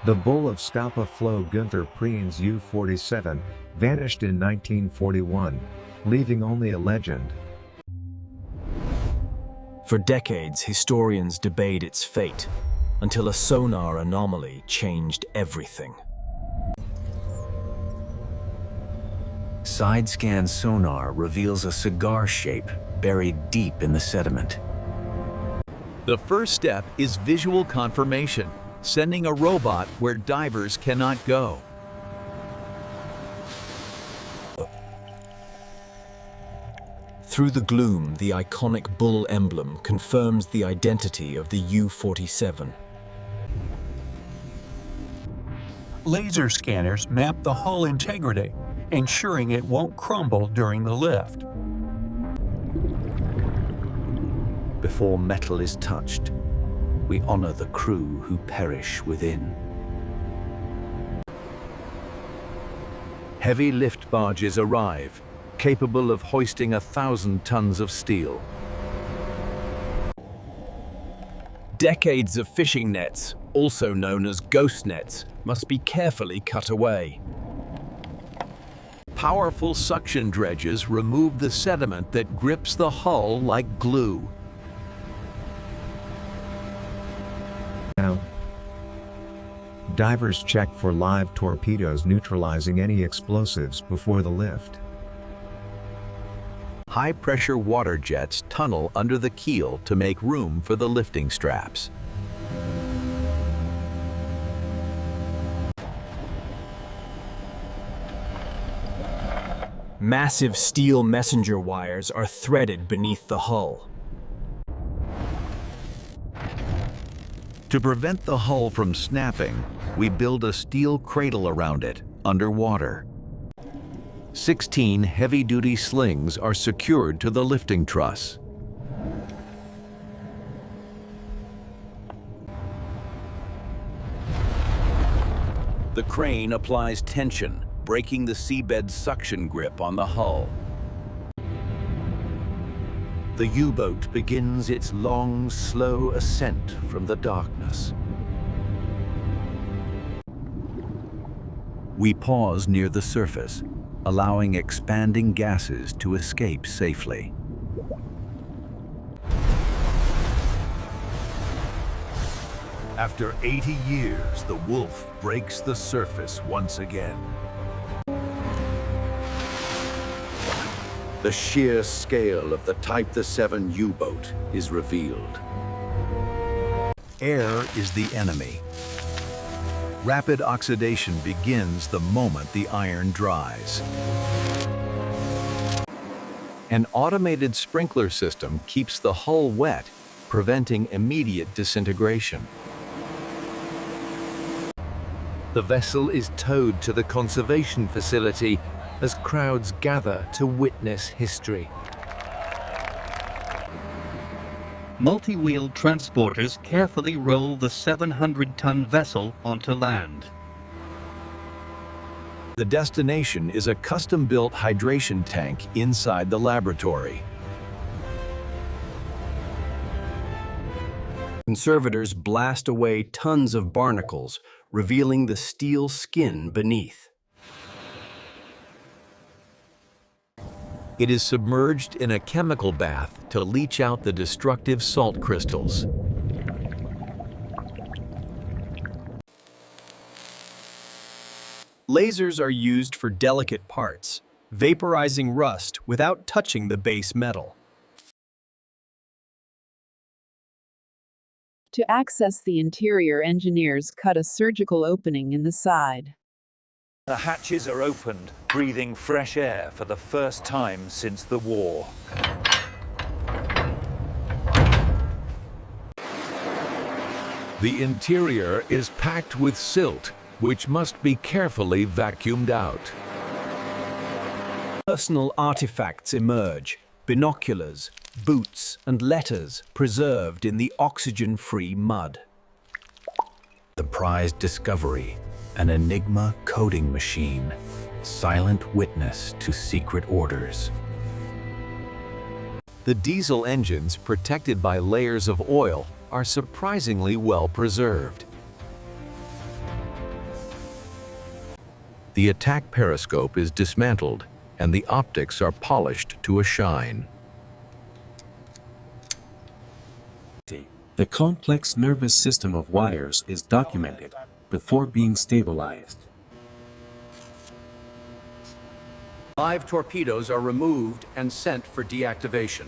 The bull of Scapa Flow Günther Preen's U-47 vanished in 1941, leaving only a legend. For decades, historians debate its fate, until a sonar anomaly changed everything. Side-scan sonar reveals a cigar shape buried deep in the sediment. The first step is visual confirmation, sending a robot where divers cannot go. Through the gloom, the iconic bull emblem confirms the identity of the U-47. Laser scanners map the hull integrity, ensuring it won't crumble during the lift. Before metal is touched, we honor the crew who perish within. Heavy lift barges arrive, capable of hoisting 1,000 tons of steel. Decades of fishing nets, also known as ghost nets, must be carefully cut away. Powerful suction dredges remove the sediment that grips the hull like glue. Now, divers check for live torpedoes neutralizing any explosives before the lift. High-pressure water jets tunnel under the keel to make room for the lifting straps. Massive steel messenger wires are threaded beneath the hull. To prevent the hull from snapping, we build a steel cradle around it, underwater. 16 heavy-duty slings are secured to the lifting truss. The crane applies tension, breaking the seabed's suction grip on the hull. The U-boat begins its long, slow ascent from the darkness. We pause near the surface, allowing expanding gases to escape safely. After 80 years, the Wolf breaks the surface once again. The sheer scale of the Type 7 U-boat is revealed. Air is the enemy. Rapid oxidation begins the moment the iron dries. An automated sprinkler system keeps the hull wet, preventing immediate disintegration. The vessel is towed to the conservation facility as crowds gather to witness history. Multi-wheeled transporters carefully roll the 700-ton vessel onto land. The destination is a custom-built hydration tank inside the laboratory. Conservators blast away tons of barnacles, revealing the steel skin beneath. It is submerged in a chemical bath to leach out the destructive salt crystals. Lasers are used for delicate parts, vaporizing rust without touching the base metal. To access the interior, engineers cut a surgical opening in the side. The hatches are opened, breathing fresh air for the first time since the war. The interior is packed with silt, which must be carefully vacuumed out. Personal artifacts emerge: binoculars, boots, and letters preserved in the oxygen-free mud. The prized discovery, an Enigma coding machine, silent witness to secret orders. The diesel engines, protected by layers of oil, are surprisingly well preserved. The attack periscope is dismantled and the optics are polished to a shine. The complex nervous system of wires is documented before being stabilized. Live torpedoes are removed and sent for deactivation.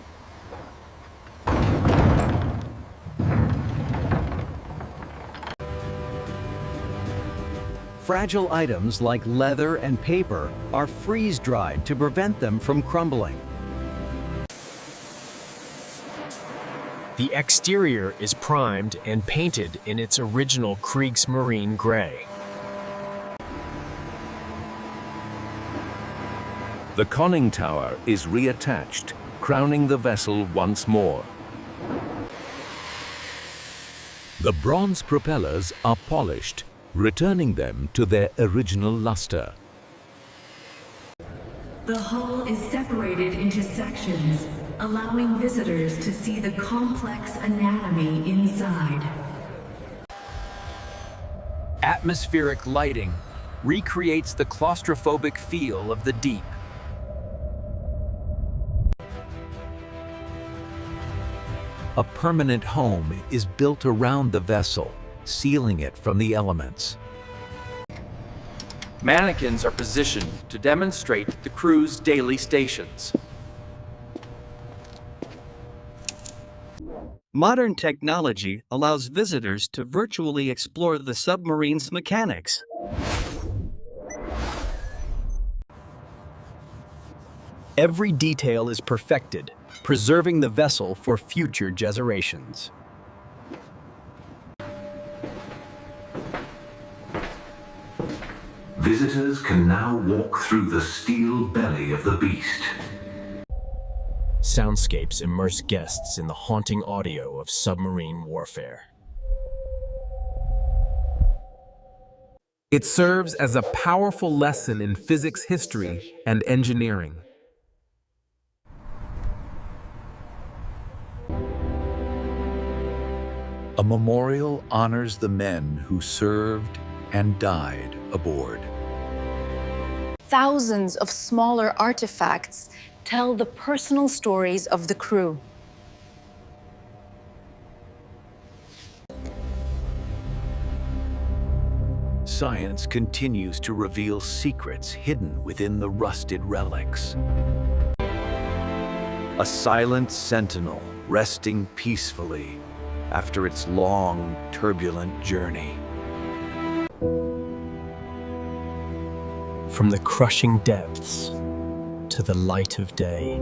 Fragile items like leather and paper are freeze-dried to prevent them from crumbling. The exterior is primed and painted in its original Kriegsmarine gray. The conning tower is reattached, crowning the vessel once more. The bronze propellers are polished, returning them to their original luster. The hull is separated into sections, allowing visitors to see the complex anatomy inside. Atmospheric lighting recreates the claustrophobic feel of the deep. A permanent home is built around the vessel, sealing it from the elements. Mannequins are positioned to demonstrate the crew's daily stations. Modern technology allows visitors to virtually explore the submarine's mechanics. Every detail is perfected, preserving the vessel for future generations. Visitors can now walk through the steel belly of the beast. Soundscapes immerse guests in the haunting audio of submarine warfare. It serves as a powerful lesson in physics history and engineering. A memorial honors the men who served and died aboard. Thousands of smaller artifacts tell the personal stories of the crew. Science continues to reveal secrets hidden within the rusted relics. A silent sentinel resting peacefully after its long, turbulent journey. From the crushing depths to the light of day.